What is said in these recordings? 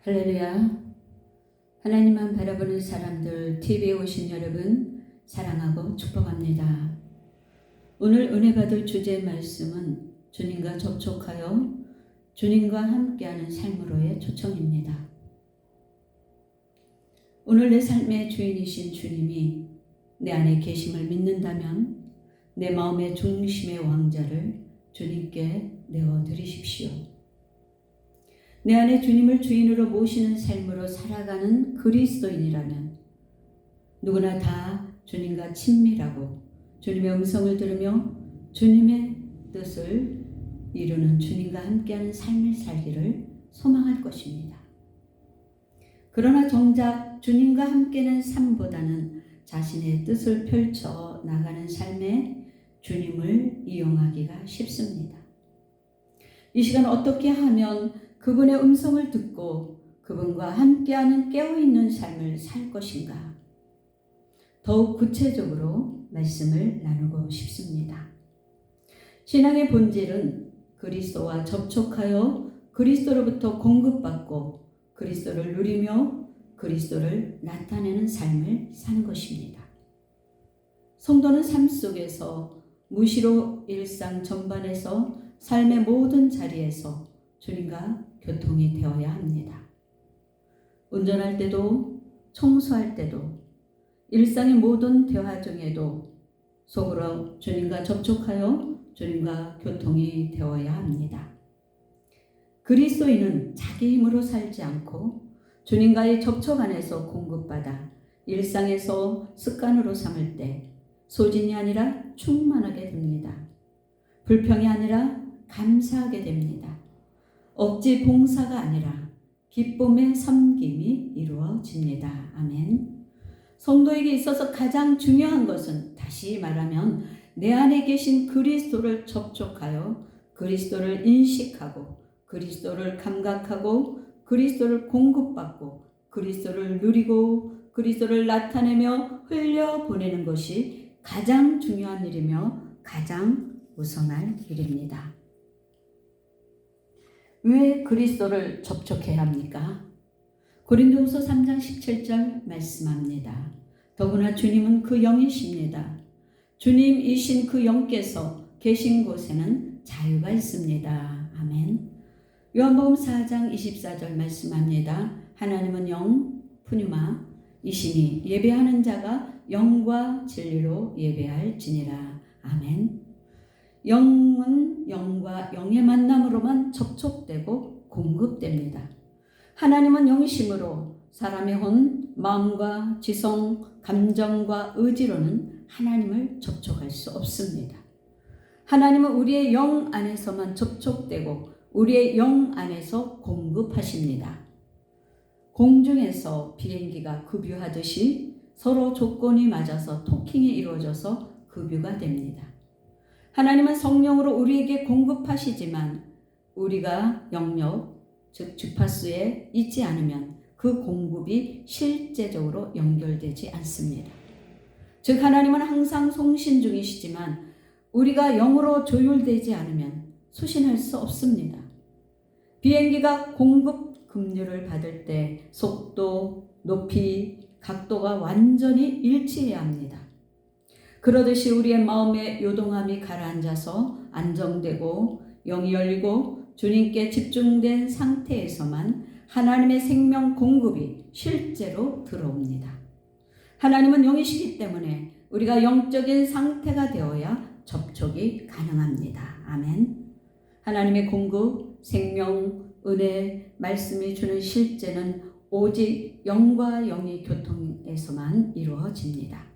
할렐루야. 하나님만 바라보는 사람들 TV에 오신 여러분 사랑하고 축복합니다. 오늘 은혜 받을 주제의 말씀은 주님과 접촉하여 주님과 함께하는 삶으로의 초청입니다. 오늘 내 삶의 주인이신 주님이 내 안에 계심을 믿는다면 내 마음의 중심의 왕자를 주님께 내어드리십시오. 내 안에 주님을 주인으로 모시는 삶으로 살아가는 그리스도인이라면 누구나 다 주님과 친밀하고 주님의 음성을 들으며 주님의 뜻을 이루는 주님과 함께하는 삶을 살기를 소망할 것입니다. 그러나 정작 주님과 함께하는 삶보다는 자신의 뜻을 펼쳐 나가는 삶에 주님을 이용하기가 쉽습니다. 이 시간 어떻게 하면 그분의 음성을 듣고 그분과 함께하는 깨어있는 삶을 살 것인가? 더욱 구체적으로 말씀을 나누고 싶습니다. 신앙의 본질은 그리스도와 접촉하여 그리스도로부터 공급받고 그리스도를 누리며 그리스도를 나타내는 삶을 사는 것입니다. 성도는 삶 속에서 무시로 일상 전반에서 삶의 모든 자리에서 주님과 교통이 되어야 합니다. 운전할 때도, 청소할 때도, 일상의 모든 대화 중에도 속으로 주님과 접촉하여 주님과 교통이 되어야 합니다. 그리스도인은 자기 힘으로 살지 않고 주님과의 접촉 안에서 공급받아 일상에서 습관으로 삼을 때 소진이 아니라 충만하게 됩니다. 불평이 아니라 감사하게 됩니다. 억지 봉사가 아니라 기쁨의 섬김이 이루어집니다. 아멘. 성도에게 있어서 가장 중요한 것은 다시 말하면 내 안에 계신 그리스도를 접촉하여 그리스도를 인식하고 그리스도를 감각하고 그리스도를 공급받고 그리스도를 누리고 그리스도를 나타내며 흘려보내는 것이 가장 중요한 일이며 가장 우선할 일입니다. 왜 그리스도를 접촉해야 합니까? 고린도후서 3장 17절 말씀합니다. 더구나 주님은 그 영이십니다. 주님이신 그 영께서 계신 곳에는 자유가 있습니다. 아멘. 요한복음 4장 24절 말씀합니다. 하나님은 영, 푸뉴마이시니 예배하는 자가 영과 진리로 예배할지니라. 아멘. 영은 영과 영의 만남으로만 접촉되고 공급됩니다. 하나님은 영이심으로 사람의 혼, 마음과 지성, 감정과 의지로는 하나님을 접촉할 수 없습니다. 하나님은 우리의 영 안에서만 접촉되고 우리의 영 안에서 공급하십니다. 공중에서 비행기가 급유하듯이 서로 조건이 맞아서 토킹이 이루어져서 급유가 됩니다. 하나님은 성령으로 우리에게 공급하시지만 우리가 영역, 즉 주파수에 있지 않으면 그 공급이 실제적으로 연결되지 않습니다. 즉 하나님은 항상 송신 중이시지만 우리가 영으로 조율되지 않으면 수신할 수 없습니다. 비행기가 공급 급류를 받을 때 속도, 높이, 각도가 완전히 일치해야 합니다. 그러듯이 우리의 마음의 요동함이 가라앉아서 안정되고 영이 열리고 주님께 집중된 상태에서만 하나님의 생명 공급이 실제로 들어옵니다. 하나님은 영이시기 때문에 우리가 영적인 상태가 되어야 접촉이 가능합니다. 아멘. 하나님의 공급, 생명, 은혜, 말씀이 주는 실제는 오직 영과 영의 교통에서만 이루어집니다.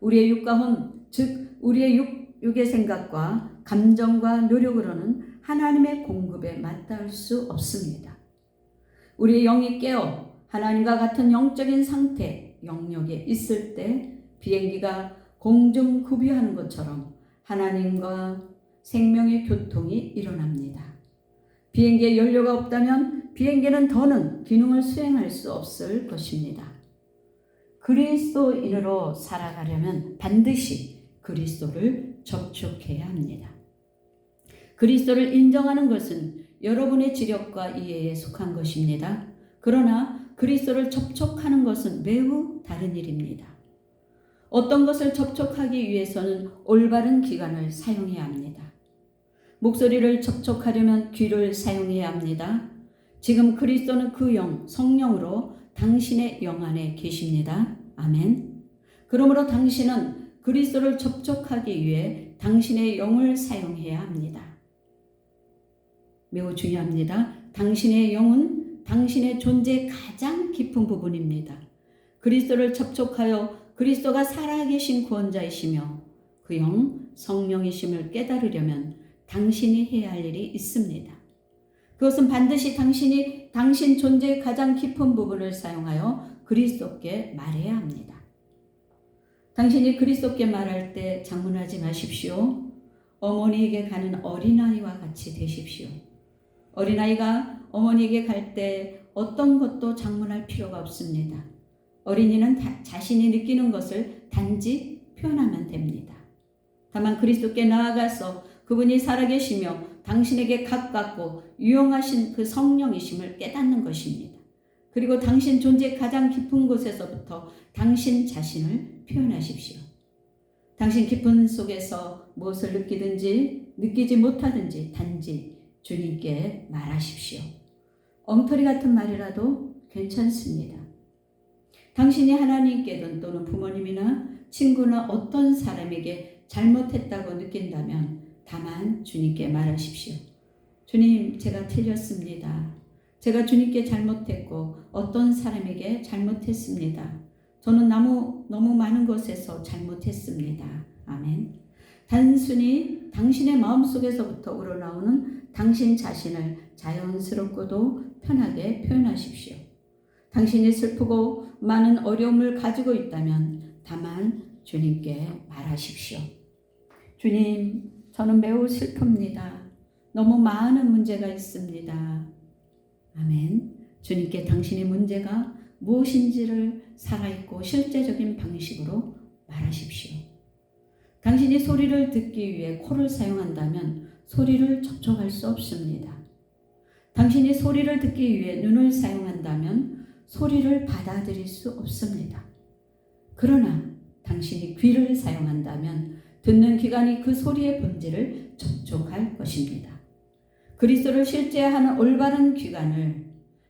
우리의 육과 혼, 즉 우리의 육의 생각과 감정과 노력으로는 하나님의 공급에 맞닿을 수 없습니다. 우리의 영이 깨어 하나님과 같은 영적인 상태, 영역에 있을 때 비행기가 공중 급유하는 것처럼 하나님과 생명의 교통이 일어납니다. 비행기에 연료가 없다면 비행기는 더는 기능을 수행할 수 없을 것입니다. 그리스도인으로 살아가려면 반드시 그리스도를 접촉해야 합니다. 그리스도를 인정하는 것은 여러분의 지력과 이해에 속한 것입니다. 그러나 그리스도를 접촉하는 것은 매우 다른 일입니다. 어떤 것을 접촉하기 위해서는 올바른 기관을 사용해야 합니다. 목소리를 접촉하려면 귀를 사용해야 합니다. 지금 그리스도는 그 영, 성령으로 당신의 영 안에 계십니다. 아멘. 그러므로 당신은 그리스도를 접촉하기 위해 당신의 영을 사용해야 합니다. 매우 중요합니다. 당신의 영은 당신의 존재의 가장 깊은 부분입니다. 그리스도를 접촉하여 그리스도가 살아계신 구원자이시며 그 영, 성령이심을 깨달으려면 당신이 해야 할 일이 있습니다. 그것은 반드시 당신 존재의 가장 깊은 부분을 사용하여 그리스도께 말해야 합니다. 당신이 그리스도께 말할 때 장문하지 마십시오. 어머니에게 가는 어린아이와 같이 되십시오. 어린아이가 어머니에게 갈 때 어떤 것도 장문할 필요가 없습니다. 어린이는 자신이 느끼는 것을 단지 표현하면 됩니다. 다만 그리스도께 나아가서 그분이 살아계시며 당신에게 가깝고 유용하신 그 성령이심을 깨닫는 것입니다. 그리고 당신 존재의 가장 깊은 곳에서부터 당신 자신을 표현하십시오. 당신 깊은 속에서 무엇을 느끼든지 느끼지 못하든지 단지 주님께 말하십시오. 엉터리 같은 말이라도 괜찮습니다. 당신이 하나님께든 또는 부모님이나 친구나 어떤 사람에게 잘못했다고 느낀다면 다만 주님께 말하십시오. 주님, 제가 틀렸습니다. 제가 주님께 잘못했고 어떤 사람에게 잘못했습니다. 저는 너무 많은 것에서 잘못했습니다. 아멘. 단순히 당신의 마음속에서부터 우러나오는 당신 자신을 자연스럽고도 편하게 표현하십시오. 당신이 슬프고 많은 어려움을 가지고 있다면 다만 주님께 말하십시오. 주님, 저는 매우 슬픕니다. 너무 많은 문제가 있습니다. 아멘. 주님께 당신의 문제가 무엇인지를 살아있고 실제적인 방식으로 말하십시오. 당신이 소리를 듣기 위해 코를 사용한다면 소리를 접촉할 수 없습니다. 당신이 소리를 듣기 위해 눈을 사용한다면 소리를 받아들일 수 없습니다. 그러나 당신이 귀를 사용한다면 듣는 기관이 그 소리의 본질을 접촉할 것입니다. 그리스도를 실제하는 올바른 기관을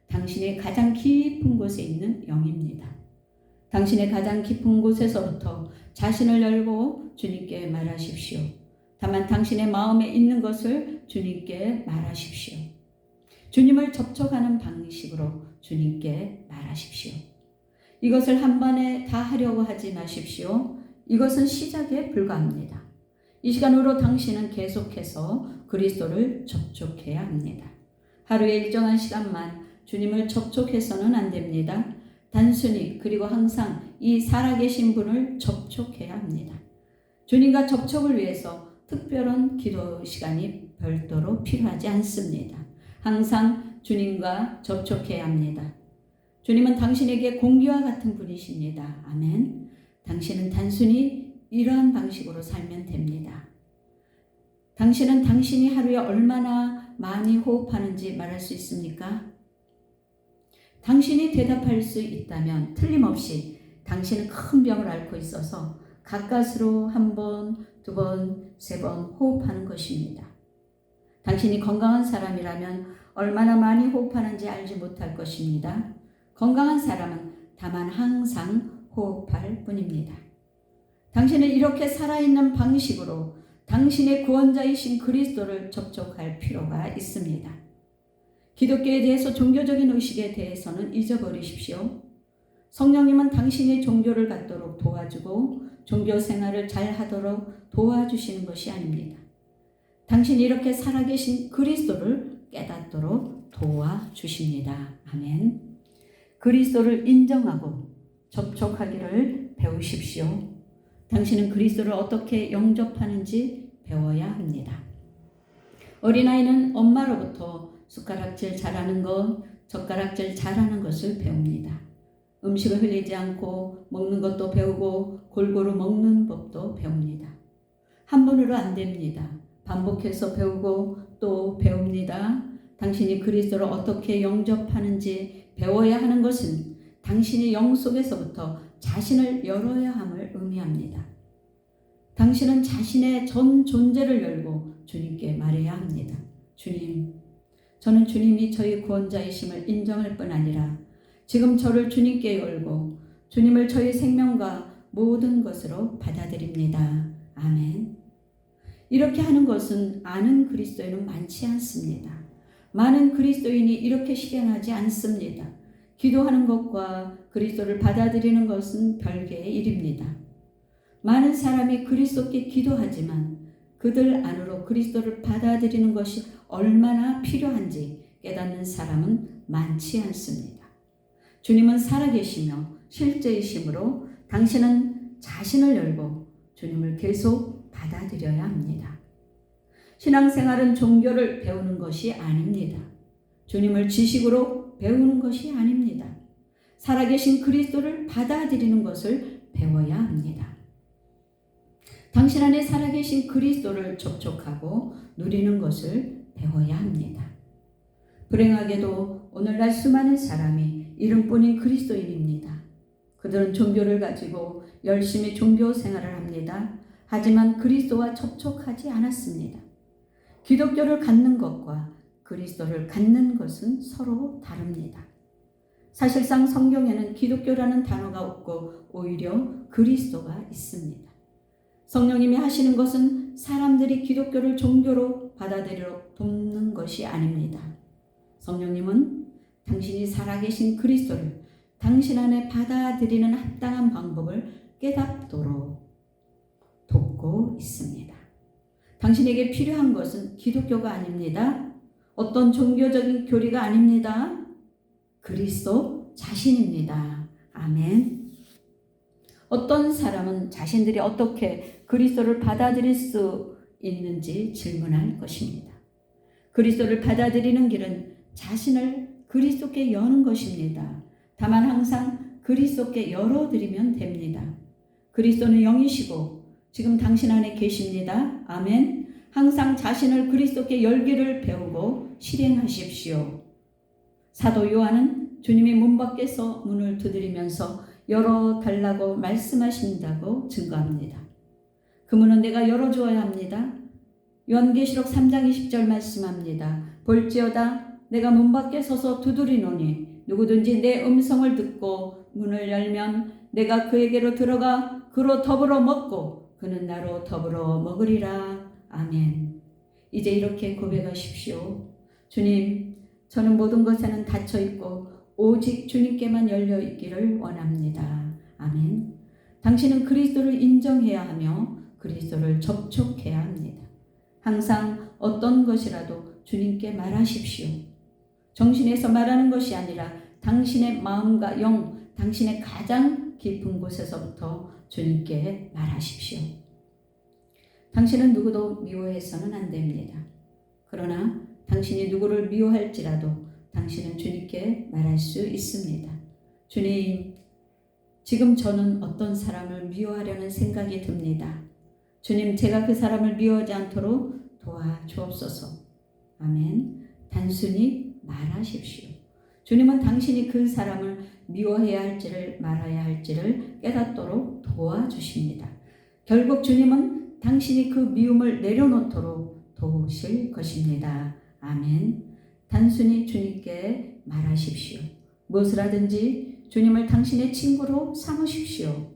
당신의 가장 깊은 곳에 있는 영입니다. 당신의 가장 깊은 곳에서부터 자신을 열고 주님께 말하십시오. 다만 당신의 마음에 있는 것을 주님께 말하십시오. 주님을 접촉하는 방식으로 주님께 말하십시오. 이것을 한 번에 다 하려고 하지 마십시오. 이것은 시작에 불과합니다. 이 시간으로 당신은 계속해서 그리스도를 접촉해야 합니다. 하루에 일정한 시간만 주님을 접촉해서는 안 됩니다. 단순히 그리고 항상 이 살아계신 분을 접촉해야 합니다. 주님과 접촉을 위해서 특별한 기도 시간이 별도로 필요하지 않습니다. 항상 주님과 접촉해야 합니다. 주님은 당신에게 공기와 같은 분이십니다. 아멘. 당신은 단순히 이러한 방식으로 살면 됩니다. 당신은 당신이 하루에 얼마나 많이 호흡하는지 말할 수 있습니까? 당신이 대답할 수 있다면 틀림없이 당신은 큰 병을 앓고 있어서 가까스로 한 번, 두 번, 세 번 호흡하는 것입니다. 당신이 건강한 사람이라면 얼마나 많이 호흡하는지 알지 못할 것입니다. 건강한 사람은 다만 항상 호흡할 뿐입니다. 당신은 이렇게 살아있는 방식으로 당신의 구원자이신 그리스도를 접촉할 필요가 있습니다. 기독교에 대해서 종교적인 의식에 대해서는 잊어버리십시오. 성령님은 당신의 종교를 갖도록 도와주고 종교 생활을 잘 하도록 도와주시는 것이 아닙니다. 당신이 이렇게 살아계신 그리스도를 깨닫도록 도와주십니다. 아멘. 그리스도를 인정하고 접촉하기를 배우십시오. 당신은 그리스도를 어떻게 영접하는지 배워야 합니다. 어린아이는 엄마로부터 숟가락질 잘하는 것, 젓가락질 잘하는 것을 배웁니다. 음식을 흘리지 않고 먹는 것도 배우고 골고루 먹는 법도 배웁니다. 한 번으로 안 됩니다. 반복해서 배우고 또 배웁니다. 당신이 그리스도를 어떻게 영접하는지 배워야 하는 것은 당신이 영 속에서부터 자신을 열어야 함을 의미합니다. 당신은 자신의 전 존재를 열고 주님께 말해야 합니다. 주님, 저는 주님이 저희 구원자이심을 인정할 뿐 아니라 지금 저를 주님께 열고 주님을 저희 생명과 모든 것으로 받아들입니다. 아멘. 이렇게 하는 것은 아는 그리스도인은 많지 않습니다. 많은 그리스도인이 이렇게 실행하지 않습니다. 기도하는 것과 그리스도를 받아들이는 것은 별개의 일입니다. 많은 사람이 그리스도께 기도하지만 그들 안으로 그리스도를 받아들이는 것이 얼마나 필요한지 깨닫는 사람은 많지 않습니다. 주님은 살아계시며 실제이심으로 당신은 자신을 열고 주님을 계속 받아들여야 합니다. 신앙생활은 종교를 배우는 것이 아닙니다. 주님을 지식으로 배우는 것이 아닙니다. 살아계신 그리스도를 받아들이는 것을 배워야 합니다. 당신 안에 살아계신 그리스도를 접촉하고 누리는 것을 배워야 합니다. 불행하게도 오늘날 수많은 사람이 이름뿐인 그리스도인입니다. 그들은 종교를 가지고 열심히 종교 생활을 합니다. 하지만 그리스도와 접촉하지 않았습니다. 기독교를 갖는 것과 그리스도를 갖는 것은 서로 다릅니다. 사실상 성경에는 기독교라는 단어가 없고 오히려 그리스도가 있습니다. 성령님이 하시는 것은 사람들이 기독교를 종교로 받아들이도록 돕는 것이 아닙니다. 성령님은 당신이 살아계신 그리스도를 당신 안에 받아들이는 합당한 방법을 깨닫도록 돕고 있습니다. 당신에게 필요한 것은 기독교가 아닙니다. 어떤 종교적인 교리가 아닙니다. 그리스도 자신입니다. 아멘. 어떤 사람은 자신들이 어떻게 그리스도를 받아들일 수 있는지 질문할 것입니다. 그리스도를 받아들이는 길은 자신을 그리스도께 여는 것입니다. 다만 항상 그리스도께 열어드리면 됩니다. 그리스도는 영이시고 지금 당신 안에 계십니다. 아멘. 항상 자신을 그리스도께 열기를 배우고 실행하십시오. 사도 요한은 주님이 문 밖에서 문을 두드리면서 열어달라고 말씀하신다고 증거합니다. 그 문은 내가 열어주어야 합니다. 요한계시록 3장 20절 말씀합니다. 볼지어다 내가 문 밖에 서서 두드리노니 누구든지 내 음성을 듣고 문을 열면 내가 그에게로 들어가 그로 더불어 먹고 그는 나로 더불어 먹으리라. 아멘. 이제 이렇게 고백하십시오. 주님, 저는 모든 것에는 닫혀 있고 오직 주님께만 열려 있기를 원합니다. 아멘. 당신은 그리스도를 인정해야 하며 그리스도를 접촉해야 합니다. 항상 어떤 것이라도 주님께 말하십시오. 정신에서 말하는 것이 아니라 당신의 마음과 영, 당신의 가장 깊은 곳에서부터 주님께 말하십시오. 당신은 누구도 미워해서는 안 됩니다. 그러나 당신이 누구를 미워할지라도 당신은 주님께 말할 수 있습니다. 주님, 지금 저는 어떤 사람을 미워하려는 생각이 듭니다. 주님, 제가 그 사람을 미워하지 않도록 도와주옵소서. 아멘. 단순히 말하십시오. 주님은 당신이 그 사람을 미워해야 할지를 말아야 할지를 깨닫도록 도와주십니다. 결국 주님은 당신이 그 미움을 내려놓도록 도우실 것입니다. 아멘. 단순히 주님께 말하십시오. 무엇을 하든지 주님을 당신의 친구로 삼으십시오.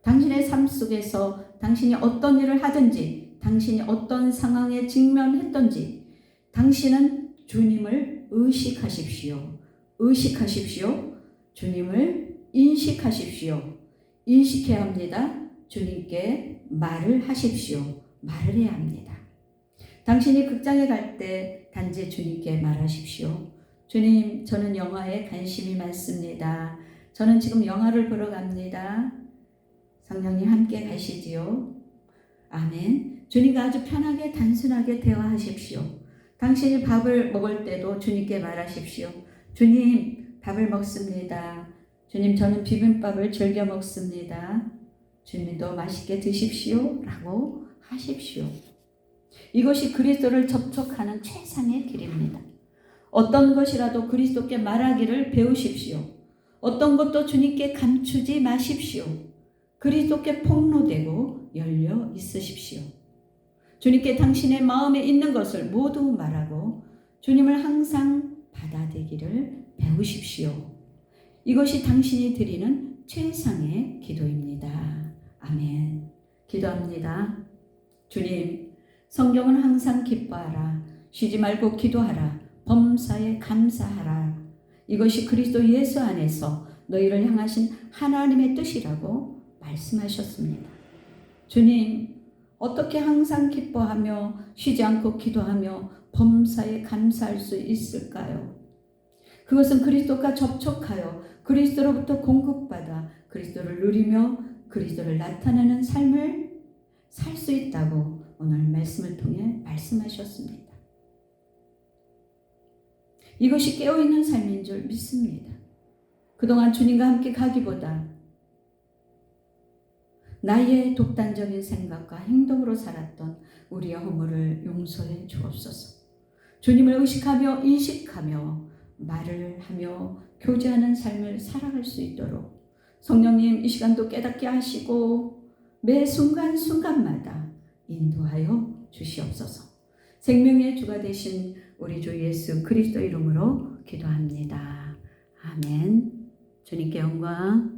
당신의 삶 속에서 당신이 어떤 일을 하든지 당신이 어떤 상황에 직면했든지 당신은 주님을 의식하십시오. 의식하십시오. 주님을 인식하십시오. 인식해야 합니다. 주님께 말을 하십시오. 말을 해야 합니다. 당신이 극장에 갈 때 단지 주님께 말하십시오. 주님, 저는 영화에 관심이 많습니다. 저는 지금 영화를 보러 갑니다. 성령님 함께 가시지요. 아멘. 주님과 아주 편하게 단순하게 대화하십시오. 당신이 밥을 먹을 때도 주님께 말하십시오. 주님, 밥을 먹습니다. 주님, 저는 비빔밥을 즐겨 먹습니다. 주님도 맛있게 드십시오. 라고 하십시오. 이것이 그리스도를 접촉하는 최상의 길입니다. 어떤 것이라도 그리스도께 말하기를 배우십시오. 어떤 것도 주님께 감추지 마십시오. 그리스도께 폭로되고 열려 있으십시오. 주님께 당신의 마음에 있는 것을 모두 말하고 주님을 항상 받아들이기를 배우십시오. 이것이 당신이 드리는 최상의 기도입니다. 아멘. 기도합니다. 주님, 성경은 항상 기뻐하라. 쉬지 말고 기도하라. 범사에 감사하라. 이것이 그리스도 예수 안에서 너희를 향하신 하나님의 뜻이라고 말씀하셨습니다. 주님, 어떻게 항상 기뻐하며 쉬지 않고 기도하며 범사에 감사할 수 있을까요? 그것은 그리스도가 접촉하여 그리스도로부터 공급받아 그리스도를 누리며 그리스도를 나타내는 삶을 살 수 있다고 오늘 말씀을 통해 말씀하셨습니다. 이것이 깨어있는 삶인 줄 믿습니다. 그동안 주님과 함께 가기보다 나의 독단적인 생각과 행동으로 살았던 우리의 허물을 용서해 주옵소서. 주님을 의식하며 인식하며 말을 하며 교제하는 삶을 살아갈 수 있도록 성령님 이 시간도 깨닫게 하시고 매 순간순간마다 인도하여 주시옵소서. 생명의 주가 되신 우리 주 예수 그리스도 이름으로 기도합니다. 아멘. 주님께 영광.